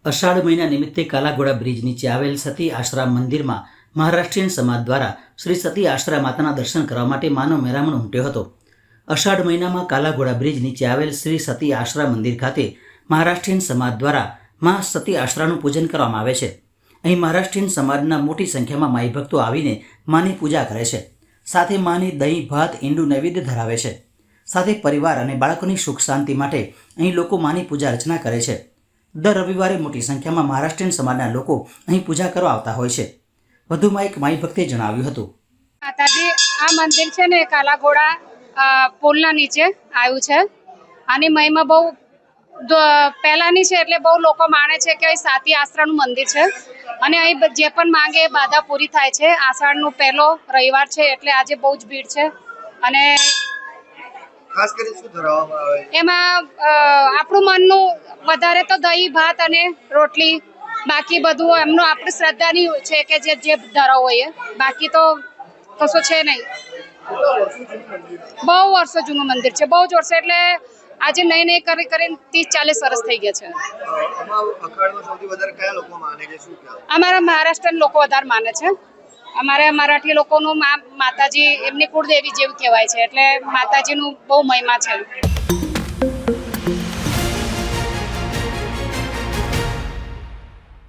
અષાઢ મહિના નિમિત્તે કાલાઘોડા બ્રિજ નીચે આવેલ સતી આશ્રમ મંદિરમાં મહારાષ્ટ્રીયન સમાજ દ્વારા શ્રી સતી આશ્રમ માતાના દર્શન કરવા માટે માનવ મેળામણ ઉમટ્યો હતો। અષાઢ મહિનામાં કાલાઘોડા બ્રિજ નીચે આવેલ શ્રી સતી આશ્રમ મંદિર ખાતે મહારાષ્ટ્રીયન સમાજ દ્વારા મા સતી આશ્રમનું પૂજન કરવામાં આવે છે। અહીં મહારાષ્ટ્રીયન સમાજના મોટી સંખ્યામાં માઈ ભક્તો આવીને માની પૂજા કરે છે, સાથે માની દહીં ભાત ઈંડું નૈવેદ્ય ધરાવે છે। સાથે પરિવાર અને બાળકોની સુખ શાંતિ માટે અહીં લોકો માની પૂજા અર્ચના કરે છે। દર રવિવારે મોટી સંખ્યામાં મહારાષ્ટ્રીયન સમાજના લોકો અહીં પૂજા કરવા આવતા હોય છે। વધુમાં એક માઈ ભક્તે જણાવ્યું હતું, માતાજી આ મંદિર છે ને કાલાઘોડા પુલના નીચે આવ્યું છે। આની મહિમા બહુ પહેલાની છે, એટલે બહુ લોકો માને છે કે અહીં સતી આશ્રમનું મંદિર છે અને અહીં જે પણ માંગે એ બાધા પૂરી થાય છે। આષાઢનો પહેલો રવિવાર છે એટલે આજે બહુ જ ભીડ છે અને ખાસ કરીને શું ધરાવવામાં આવે છે? એમાં આપણું મનનું વધારે તો દહીં ભાત અને રોટલી, બાકી બધું એમનું આપણી શ્રદ્ધાની છે કે જે ધરાવવો હોય, બાકી તો કશું છે નહીં। બહુ વર્ષો જૂનું મંદિર છે, બહુ જ વર્ષો, એટલે આજે નહીં કરીને 30-40 વર્ષ થઈ ગયા છે। અખાડમાં સૌથી વધારે કયા લોકો માને છે? શું કહેવાય? અમારા મહારાષ્ટ્રના લોકો વધારે માને છે। અમારે મરાઠી લોકોનું માતાજી એમની કુળદેવી જેવું કહેવાય છે, એટલે માતાજીનું બહુ મહિમા છે।